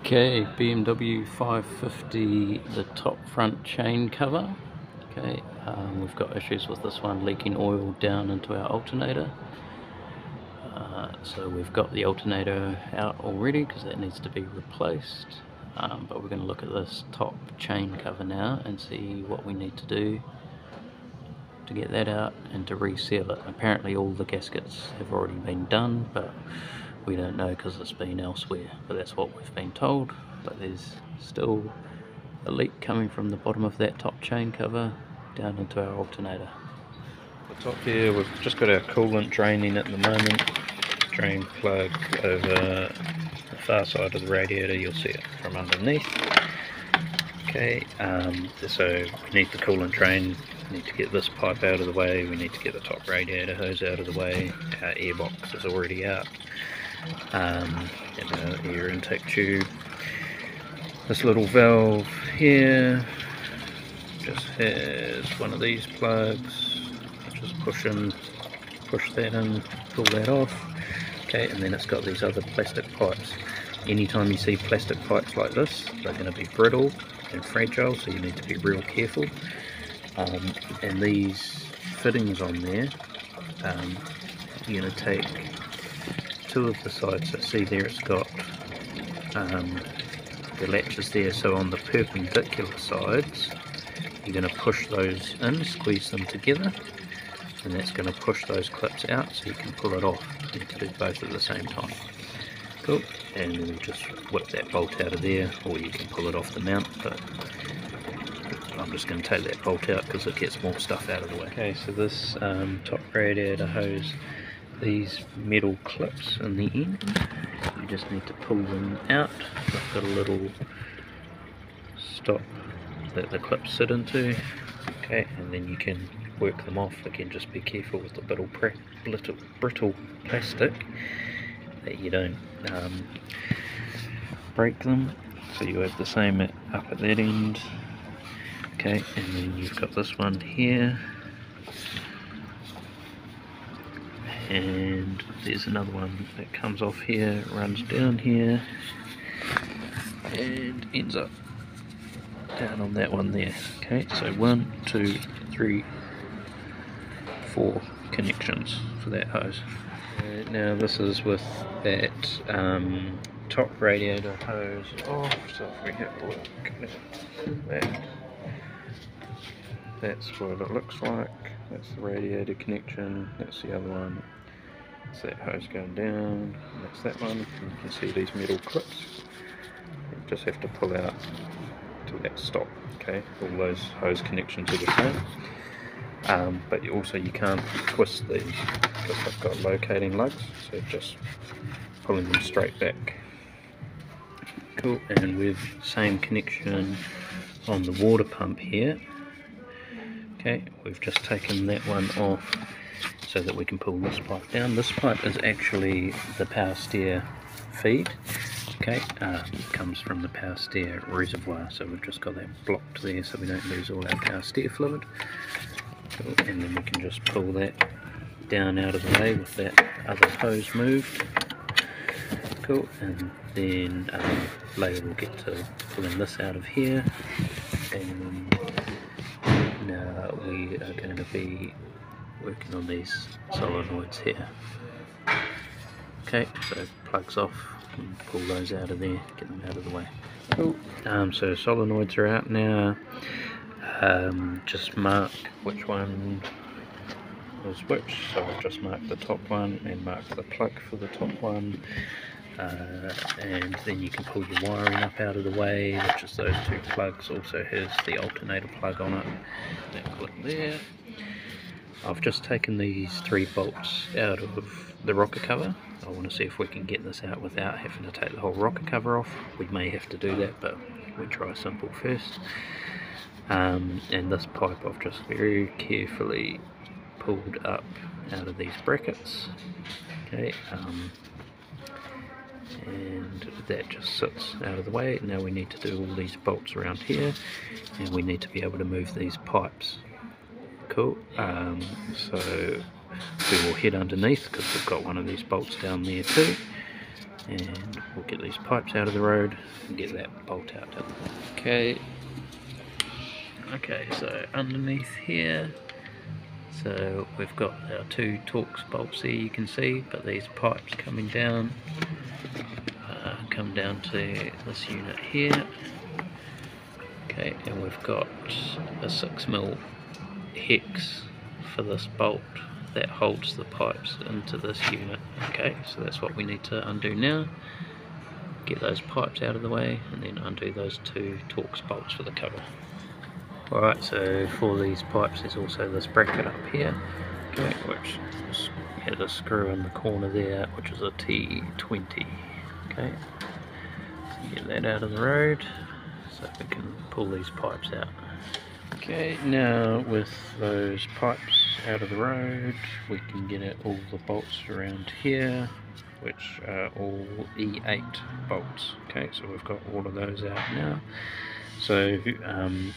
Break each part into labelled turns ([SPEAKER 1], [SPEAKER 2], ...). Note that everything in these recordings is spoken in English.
[SPEAKER 1] Okay, BMW 550, the top front chain cover. Okay, we've got issues with this one leaking oil down into our alternator. So we've got the alternator out already because that needs to be replaced. But we're going to look at this top chain cover now and see what we need to do to get that out and to reseal it. Apparently all the gaskets have already been done, but we don't know because it's been elsewhere, but that's what we've been told. But there's still a leak coming from the bottom of that top chain cover down into our alternator. The top here, we've just got our coolant draining at the moment. Drain plug over the far side of the radiator, you'll see it from underneath. Okay, so we need the coolant drain, we need to get this pipe out of the way, we need to get the top radiator hose out of the way, our airbox is already out, and our air intake tube. This little valve here just has one of these plugs, just push that in, pull that off. Okay, and then it's got these other plastic pipes. Anytime you see plastic pipes like this, they're going to be brittle and fragile, so you need to be real careful. And these fittings on there, you're going to take two of the sides. So see there, it's got the latches there, so on the perpendicular sides you're going to push those in, squeeze them together, and that's going to push those clips out so you can pull it off. You need to do both at the same time. Cool, and then you just whip that bolt out of there, or you can pull it off the mount, but I'm just going to take that bolt out because it gets more stuff out of the way. Okay, so this top radiator hose, these metal clips in the end, you just need to pull them out. I've got a little stop that the clips sit into. Okay, and then you can work them off. Again, just be careful with the brittle plastic that you don't break them. So you have the same up at that end. Okay, and then you've got this one here, and there's another one that comes off here, runs down here, and ends up down on that one there. Okay, so 1, 2, 3, 4 connections for that hose. Now this is with that top radiator hose off, so if we have a look at that, that's what it looks like. That's the radiator connection, that's the other one, that's that hose going down, and that's that one. You can see these metal clips, you just have to pull out till that stop. Okay, all those hose connections are the same, but you can't twist these because they've got locating lugs, so just pulling them straight back. Cool, and with same connection on the water pump here. Okay, we've just taken that one off so that we can pull this pipe down. This pipe is actually the power steer feed. Okay, it comes from the power steer reservoir, so we've just got that blocked there so we don't lose all our power steer fluid. Cool. And then we can just pull that down out of the way with that other hose moved. Cool, and then later we'll get to pulling this out of here, and now we are going to be working on these solenoids here. Okay, so plugs off, and pull those out of there, get them out of the way. Cool. So solenoids are out now. Just mark which one was which, so I've just marked the top one and marked the plug for the top one, and then you can pull your wiring up out of the way, which is those two plugs. Also has the alternator plug on it, that clip there. I've just taken these 3 bolts out of the rocker cover. I want to see if we can get this out without having to take the whole rocker cover off. We may have to do that, but we try simple first. And this pipe I've just very carefully pulled up out of these brackets. Okay, and that just sits out of the way. Now we need to do all these bolts around here, and we need to be able to move these pipes. Cool, so we will head underneath because we've got one of these bolts down there too. and we'll get these pipes out of the road and get that bolt out. Okay, so underneath here, so we've got our 2 Torx bolts there, you can see, but these pipes coming down come down to this unit here. Okay, and we've got a 6mm hex for this bolt that holds the pipes into this unit. Okay, so that's what we need to undo now. Get those pipes out of the way and then undo those 2 Torx bolts for the cover. Alright, so for these pipes there's also this bracket up here, okay, which has a screw in the corner there, which is a T20. Okay, so get that out of the road so we can pull these pipes out. Okay, now with those pipes out of the road, we can get out all the bolts around here, which are all E8 bolts. Okay, so we've got all of those out now. So I'm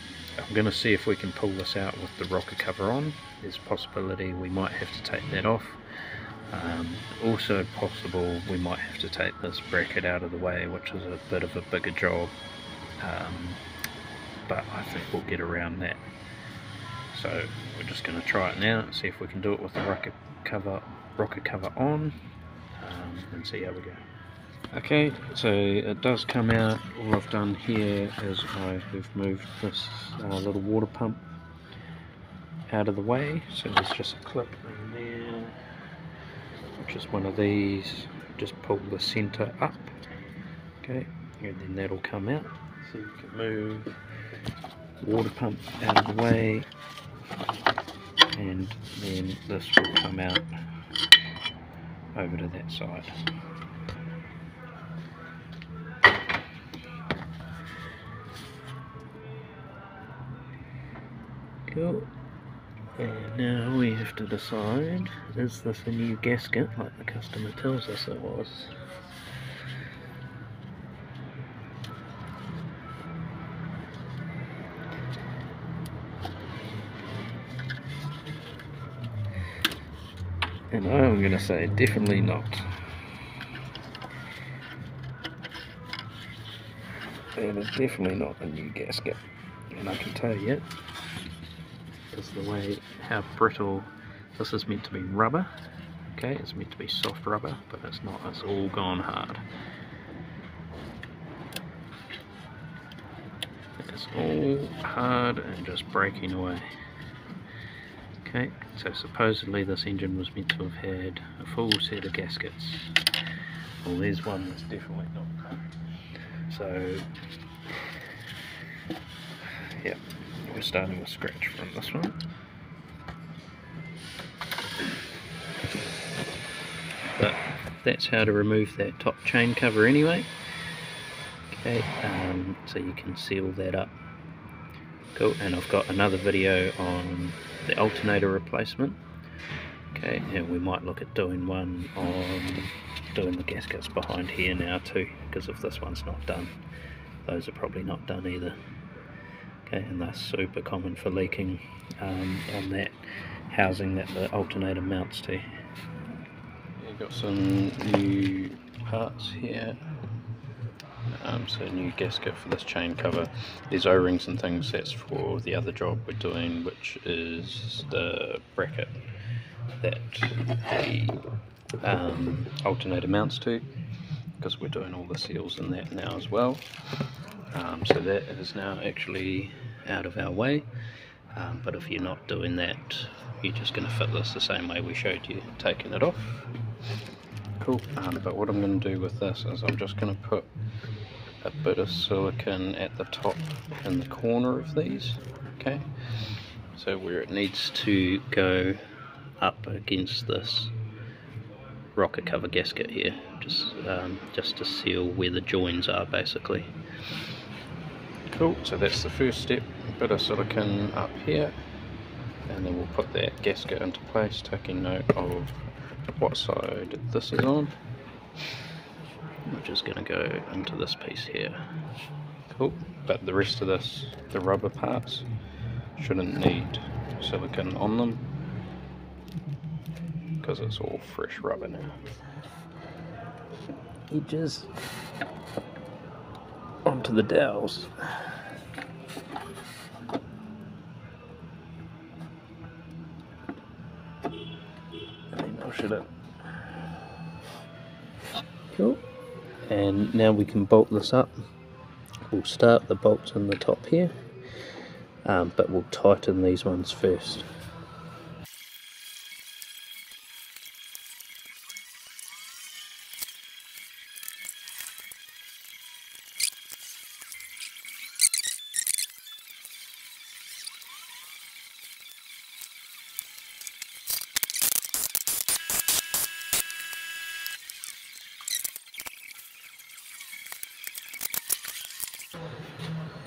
[SPEAKER 1] going to see if we can pull this out with the rocker cover on. There's a possibility we might have to take that off. Also possible we might have to take this bracket out of the way, which is a bit of a bigger job. But I think we'll get around that. So we're just going to try it now and see if we can do it with the rocker cover on, and see how we go. Okay, so it does come out. All I've done here is I have moved this little water pump out of the way, so there's just a clip in there, which is one of these. Just pull the centre up, okay, and then that'll come out. So you can move the water pump out of the way, and then this will come out over to that side. Cool. And now we have to decide, is this a new gasket like the customer tells us it was? And I'm going to say definitely not. That is definitely not a new gasket. And I can tell you, because the way how brittle, this is meant to be rubber. Okay, it's meant to be soft rubber, but it's not, it's all gone hard. It's all hard and just breaking away. Okay, so supposedly this engine was meant to have had a full set of gaskets. Well, there's one that's definitely not. So, yeah, we're starting with scratch from this one. But that's how to remove that top chain cover anyway. Okay, so you can seal that up. Cool, and I've got another video on the alternator replacement. Okay, and we might look at doing one on doing the gaskets behind here now too, because if this one's not done, those are probably not done either. Okay, and that's super common for leaking on that housing that the alternator mounts to. You've got some new parts here. So new gasket for this chain cover. There's O-rings and things, that's for the other job we're doing, which is the bracket that the alternator mounts to, because we're doing all the seals in that now as well. So that is now actually out of our way, but if you're not doing that, you're just going to fit this the same way we showed you, taking it off. Cool, but what I'm going to do with this is I'm just going to put a bit of silicone at the top and the corner of these, okay, so where it needs to go up against this rocker cover gasket here, just to seal where the joins are basically. Cool, so that's the first step, a bit of silicone up here, and then we'll put that gasket into place, taking note of what side this is on, which is going to go into this piece here. Cool, but the rest of this, the rubber parts, shouldn't need silicone on them because it's all fresh rubber now. edges onto the dowels. And then push it up. Cool. And now we can bolt this up. We'll start the bolts in the top here, but we'll tighten these ones first.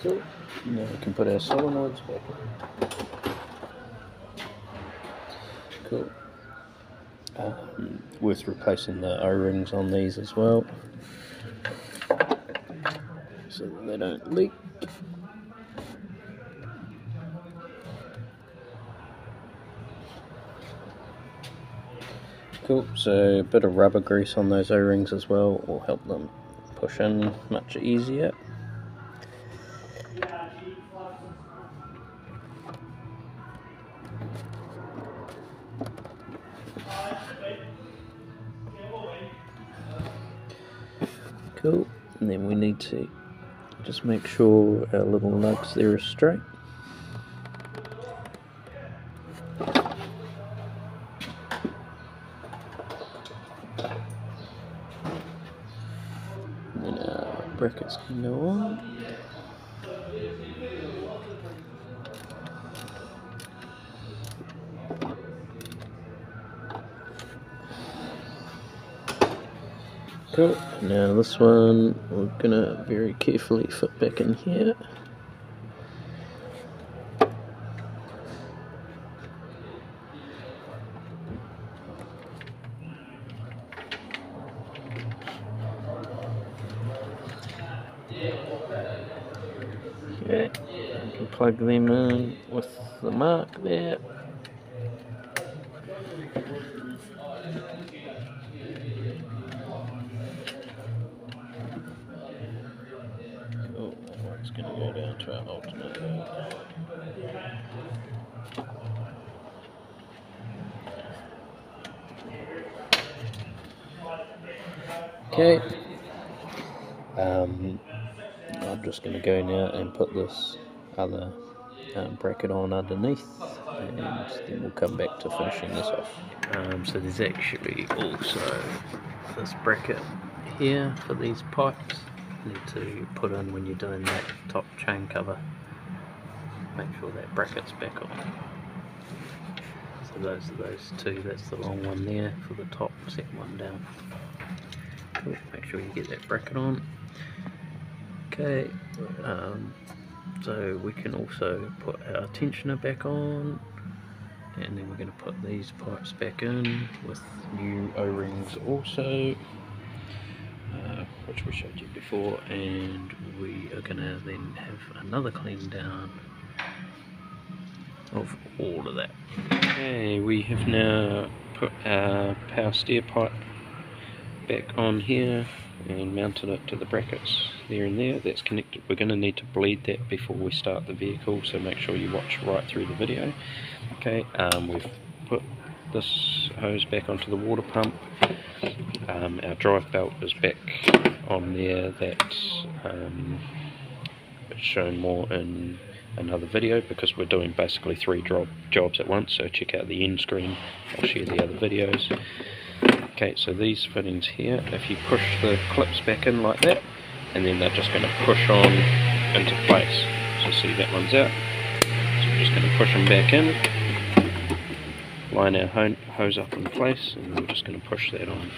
[SPEAKER 1] Cool. Now we can put our solenoids back in. Cool. Worth replacing the O-rings on these as well, so that they don't leak. Cool, so a bit of rubber grease on those O-rings as well will help them push in much easier. Cool, and then we need to just make sure our little lugs there are straight. And then our brackets can go on. Cool, now this one we're gonna very carefully fit back in here. Okay, you can plug them in with the mark there. Cool, that one's going to go down to our alternator. Okay, I'm just going to go now and put this other bracket on underneath, and then we'll come back to finishing this off. So there's actually also this bracket here for these pipes. You need to put in when you're doing that top chain cover. Make sure that bracket's back on. So those are those two. That's the long one there for the top, second one down. Cool. Make sure you get that bracket on. Okay, so we can also put our tensioner back on, and then we're going to put these pipes back in with new O-rings also, which we showed you before, and we are going to then have another clean down of all of that. Okay, we have now put our power steer pipe back on here and mounted it to the brackets there and there. That's connected. We're going to need to bleed that before we start the vehicle, so make sure you watch right through the video. Okay, we've put this hose back onto the water pump. Our drive belt is back on there. That's shown more in another video because we're doing basically 3 jobs at once, so check out the end screen. I'll share the other videos. Okay, so these fittings here, if you push the clips back in like that, and then they're just going to push on into place. So see, that one's out, so we're just going to push them back in, line our hose up in place, and we're just going to push that on.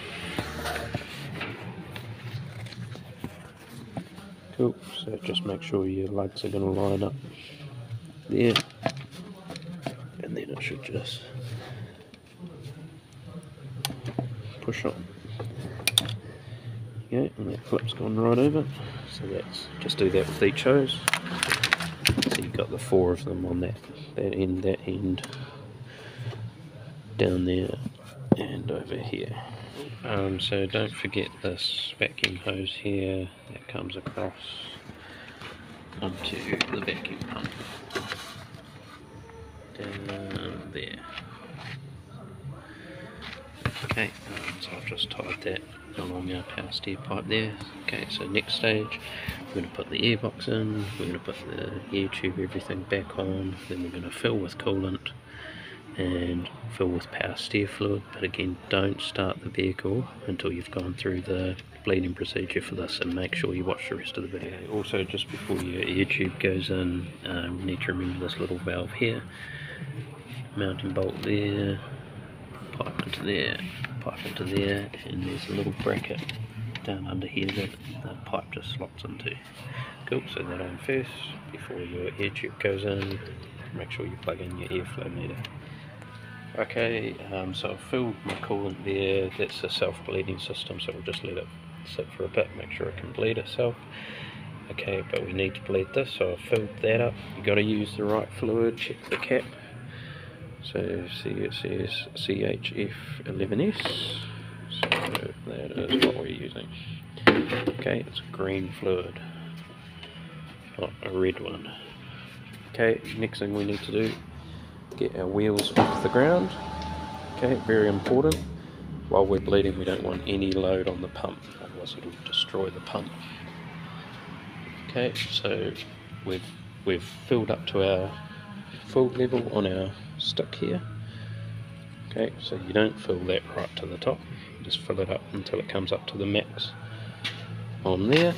[SPEAKER 1] Cool, so just make sure your lugs are going to line up there, and then it should just push on. Okay, and that clip's gone right over, so that's just do that with each hose. So you've got the 4 of them on that end, down there, and over here. So don't forget this vacuum hose here that comes across onto the vacuum pump. Down there. Okay, so I've just tied that along our power steer pipe there. Okay, so next stage, we're going to put the airbox in, we're going to put the air tube, everything back on, then we're going to fill with coolant and fill with power steer fluid, but again, don't start the vehicle until you've gone through the bleeding procedure for this, and make sure you watch the rest of the video. Also, just before your air tube goes in, you need to remember this little valve here, mounting bolt there, pipe into there, and there's a little bracket down under here that the pipe just slots into. Cool, so that on first, before your air tube goes in, make sure you plug in your airflow meter. Okay, so I've filled my coolant there. That's a self-bleeding system, so we'll just let it sit for a bit, make sure it can bleed itself. Okay, but we need to bleed this, so I've filled that up. You've got to use the right fluid, check the cap. So see, it says CHF11S, so that is what we're using. Okay, it's a green fluid, not a red one. Okay, next thing we need to do, get our wheels off the ground. Okay, very important. While we're bleeding, we don't want any load on the pump, otherwise it'll destroy the pump. Okay, so we've filled up to our full level on our stick here. Okay, so you don't fill that right to the top, you just fill it up until it comes up to the max on there.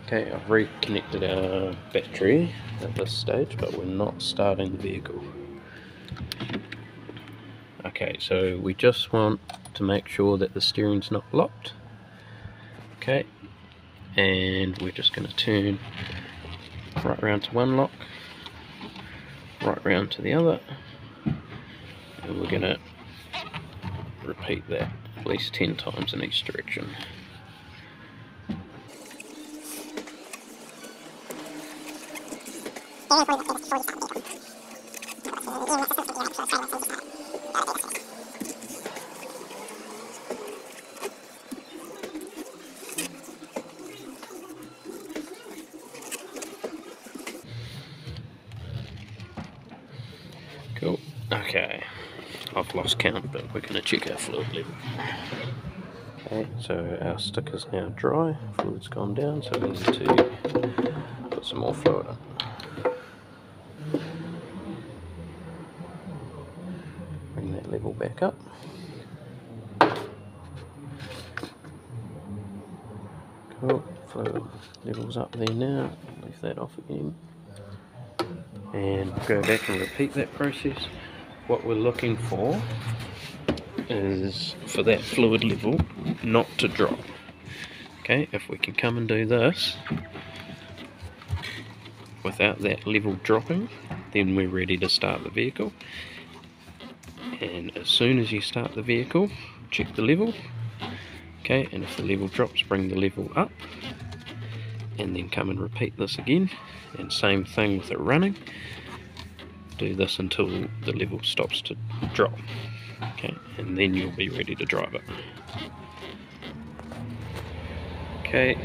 [SPEAKER 1] Okay, I've reconnected our battery at this stage, but we're not starting the vehicle. Okay, so we just want to make sure that the steering's not locked. Okay, and we're just going to turn right round to one lock, right round to the other, and we're going to repeat that at least 10 times in each direction. Cool. Okay, I've lost count, but we're going to check our fluid level. Okay, so our stick is now dry, fluid's gone down, so we need to put some more fluid in. Bring that level back up. Cool, fluid level's up there now, leave that off again. And go back and repeat that process. What we're looking for is for that fluid level not to drop. Okay, if we can come and do this without that level dropping, then we're ready to start the vehicle. And as soon as you start the vehicle, check the level. Okay, and if the level drops, bring the level up, and then come and repeat this again. And same thing with it running. Do this until the level stops to drop. Okay, and then you'll be ready to drive it. Okay,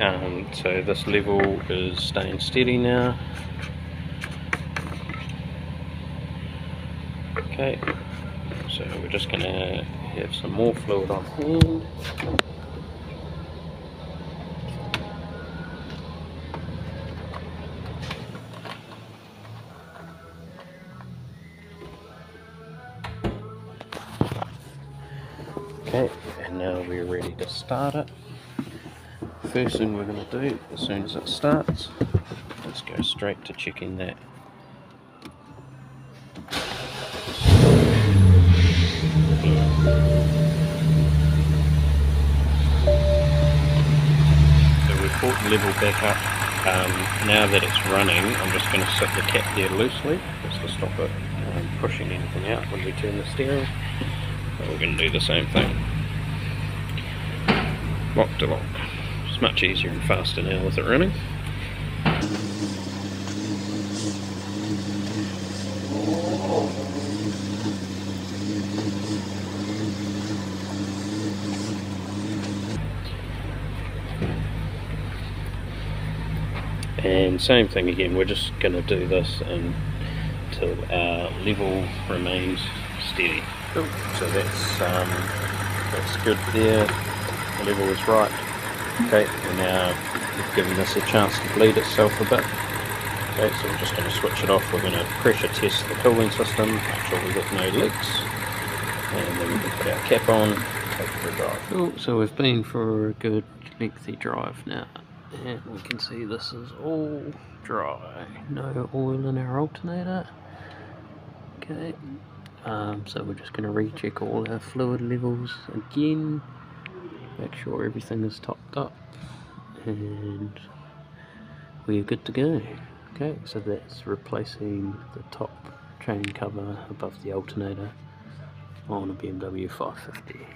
[SPEAKER 1] so this level is staying steady now. Okay, so we're just going to have some more fluid on hand. Okay, and now we're ready to start it. First thing we're going to do, as soon as it starts, let's go straight to checking that. So we've brought the level back up. Now that it's running, I'm just going to sit the cap there loosely, just to stop it pushing anything out when we turn the steering. But we're going to do the same thing. Lock to lock. It's much easier and faster now with it running. And same thing again, we're just going to do this until our level remains steady. Cool. So that's good there, the level is right. Okay, and now we've given this a chance to bleed itself a bit. Okay, so we're just going to switch it off. We're going to pressure test the cooling system, make sure we've got no leaks, and then we can put our cap on, take it for a drive. Cool, so we've been for a good lengthy drive now, and we can see this is all dry, no oil in our alternator. Okay, so we're just going to recheck all our fluid levels again, make sure everything is topped up, and we're good to go. Okay, so that's replacing the top chain cover above the alternator on a BMW 550.